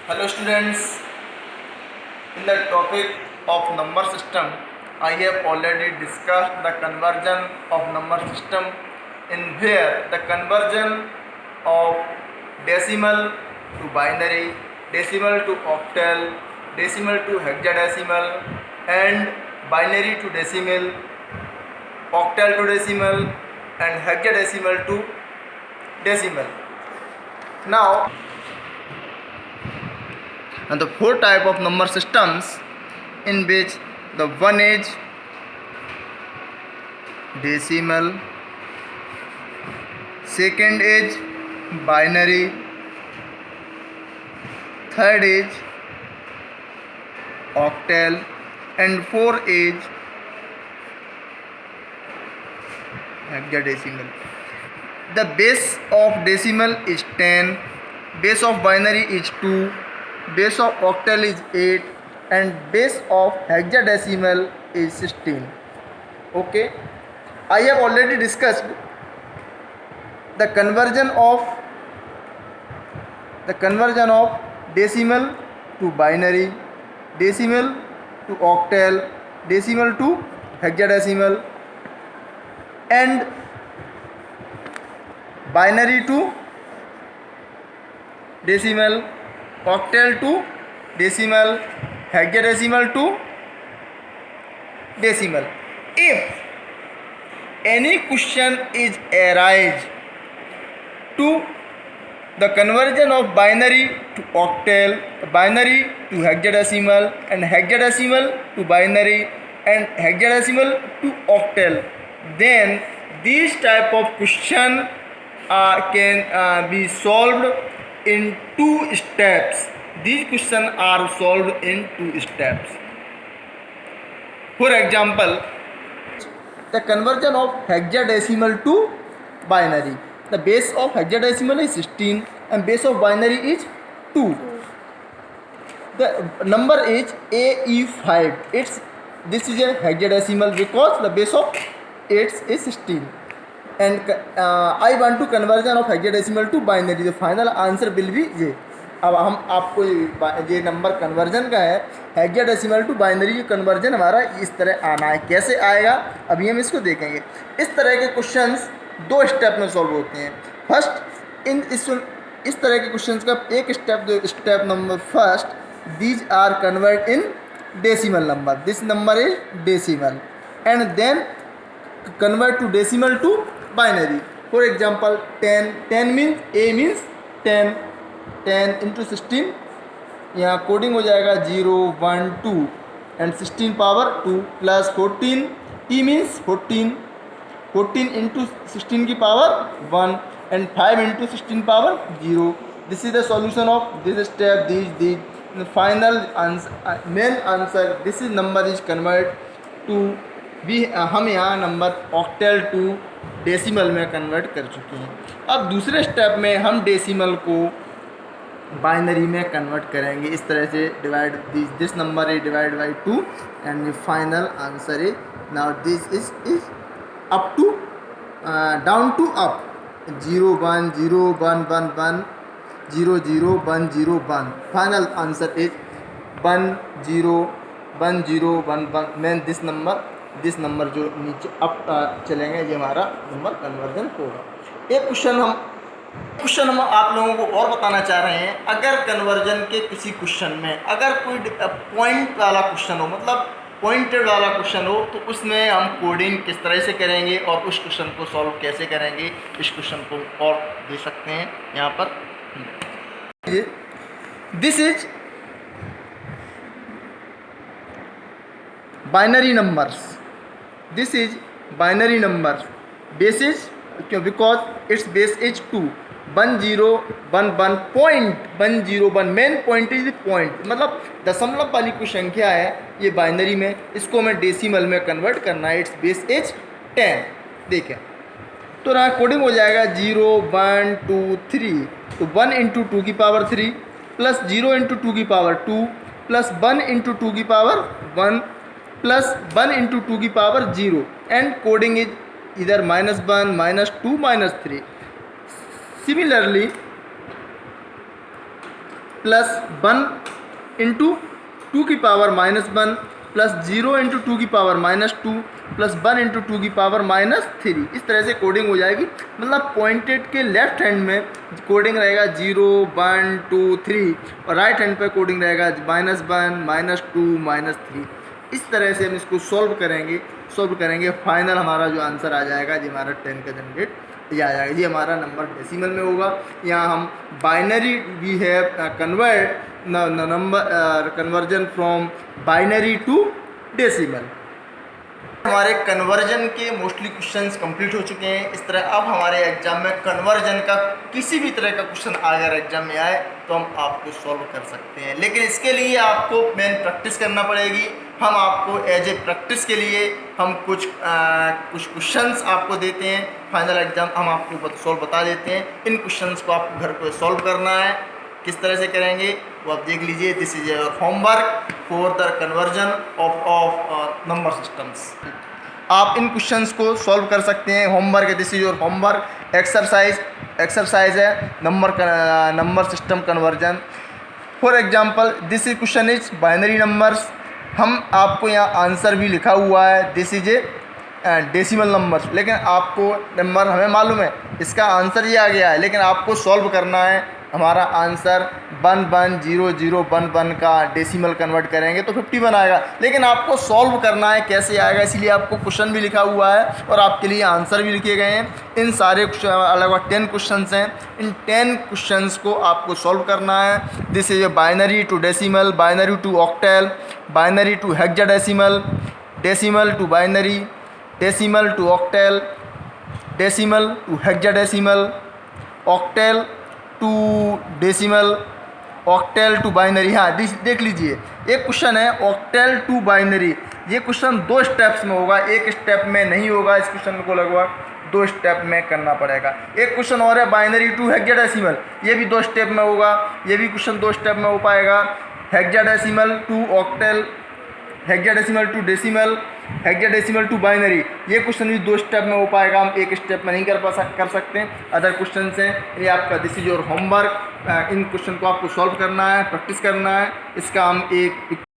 Hello students, in the topic of number system, I have already discussed the conversion of number system in where the conversion of decimal to binary, decimal to octal, decimal to hexadecimal and binary to decimal, octal to decimal and hexadecimal to decimal. Now, and the four type of number systems in which the one is decimal, second is binary, third is octal and four is hexadecimal. The base of decimal is 10, base of binary is 2, base of octal is 8 and base of hexadecimal is 16. Okay, I have already discussed the conversion of decimal to binary, decimal to octal, decimal to hexadecimal and binary to decimal, octal to decimal, hexadecimal to decimal. If any question is arise to the conversion of binary to octal, binary to hexadecimal and hexadecimal to binary and hexadecimal to octal, then these type of question can be solved in 2 steps. These questions are solved in 2 steps. For example, the conversion of hexadecimal to binary. The base of hexadecimal is 16 and base of binary is 2. The number is AE5. This is a hexadecimal because the base of 8 is 16. And I want to conversion of hexadecimal to binary. The final answer will be ये. अब हम आपको ये number conversion का है, hexadecimal to binary conversion हमारा इस तरह आना है. कैसे आएगा अभी हम इसको देखेंगे. इस तरह के क्वेश्चंस 2 स्टेप में सॉल्व होते हैं. फर्स्ट इस तरह के क्वेश्चंस का एक step number first, these are convert in decimal number. This number is decimal and then convert to decimal to binary. For example, 10 means A means 10 into 16, यहाँ coding हो जाएगा 0 1 2 and 16 power 2 plus 14 E means 14 into 16 की power 1 and 5 into 16 power 0. This is the solution of this step. These the final answer, main answer, this is number is convert to भी हम यहाँ number octal to decimal में convert कर चुके हैं. अब दूसरे स्टेप में हम डेसिमल को बाइनरी में कन्वर्ट करेंगे. इस तरह से divide this number is divide by 2 and final answer is now this is up to down to up 0 1 0 1 1 1 0 0 1 0 1. Final answer is 1 0 1 0 1 1. Man this number जो नीचे अप चलेंगे ये हमारा नंबर कन्वर्जन होगा. एक क्वेश्चन हम आप लोगों को और बताना चाह रहे हैं. अगर कन्वर्जन के किसी क्वेश्चन में अगर कोई पॉइंट वाला क्वेश्चन हो, मतलब पॉइंटेड वाला क्वेश्चन हो, तो उसमें हम कोडिंग किस तरह से करेंगे और उस क्वेश्चन को सॉल्व कैसे करेंगे, इस क्वेश्चन को और दे सकते हैं यहाँ पर. This is binary numbers. This is binary number. Base is because its base is 2. 1 0 1 1 point 1 0 1. Main point is the point, मतलब दशमलव वाली कोई संख्या है ये बाइनरी में, इसको मैं डेसिमल में कन्वर्ट करना है. It's base is 10. देखें तो ना कोडिंग हो जाएगा 0 1 2 3. तो 1 इंटू 2 की पावर 3 प्लस 0 इंटू 2 की पावर 2 प्लस 1 इंटू 2 की पावर 1 प्लस 1 इंटू 2 की पावर 0 एंड कोडिंग इज इधर -1 -2 -3. Similarly, प्लस 1 इंटू 2 की पावर -1 प्लस 0 इंटू 2 की पावर -2 प्लस 1 इंटू 2 की पावर -3। इस तरह से कोडिंग हो जाएगी। मतलब पॉइंटेड के लेफ्ट हैंड में कोडिंग रहेगा 0 1 2 3 और राइट हैंड पे कोडिंग रहेगा -1 -2 -3। इस तरह से हम इसको सॉल्व करेंगे फाइनल हमारा जो आंसर आ जाएगा जी हमारा 10 का जनरेट ये आ जाएगा। ये हमारा नंबर डेसिमल में होगा। यहाँ हम बाइनरी भी है convert number conversion from binary to decimal. हमारे कन्वर्जन के मोस्टली क्वेश्चंस कंप्लीट हो चुके हैं। इस तरह अब हमारे एग्जाम में कन्वर्जन का किसी भी तरह का क्वेश्चन अगर एग्जाम में आए तो हम आपको सॉल्व कर सकते हैं, लेकिन इसके लिए आपको मेन प्रैक्टिस करना पड़ेगी। हम आपको एज ए प्रैक्टिस के लिए हम कुछ क्वेश्चंस आपको देते हैं। फाइनल एग्जाम हम आपको सॉल्व बता देते हैं। इन क्वेश्चंस को आपको घर पर सॉल्व करना है। किस तरह से करेंगे वो आप देख लीजिए। This is your homework for the conversion of number systems. आप इन क्वेश्चंस को सॉल्व कर सकते हैं। होमवर्क है, this is your homework. Exercise है number system conversion. For example this is question is binary numbers. हम आपको यहाँ आंसर भी लिखा हुआ है, this is a decimal numbers, लेकिन आपको नंबर हमें मालूम है, इसका आंसर ये आ गया है, लेकिन आपको सॉल्व करना है। हमारा आंसर 110011 का डेसिमल कन्वर्ट करेंगे तो 51 आएगा, लेकिन आपको सॉल्व करना है कैसे आएगा, इसीलिए आपको क्वेश्चन भी लिखा हुआ है और आपके लिए आंसर भी लिखे गए हैं। इन सारे अलग 10 क्वेश्चंस हैं। इन 10 क्वेश्चंस को आपको सॉल्व करना है। This is a binary to decimal, binary to octal, binary to hexadecimal, decimal to binary, decimal to octal, decimal to hexadecimal, octal to decimal, octal to binary. हाँ देख लीजिए, एक क्वेश्चन है ऑक्टल टू बाइनरी। ये question 2 steps में होगा, एक step में नहीं होगा। इस क्वेश्चन को लगभग 2 स्टेप में करना पड़ेगा। एक क्वेश्चन और है बाइनरी टू हेक्साडेसिमल, ये भी 2 स्टेप में होगा। ये भी क्वेश्चन 2 स्टेप में हो पाएगा। Hexadecimal to octal, hexadecimal to decimal, hexadecimal to binary, ये क्वेश्चन भी 2 स्टेप में हो पाएगा। हम एक स्टेप में नहीं कर सकते। अदर क्वेश्चन हैं ये आपका this is your homework. In question को आपको सॉल्व करना है, प्रैक्टिस करना है। इसका हम एक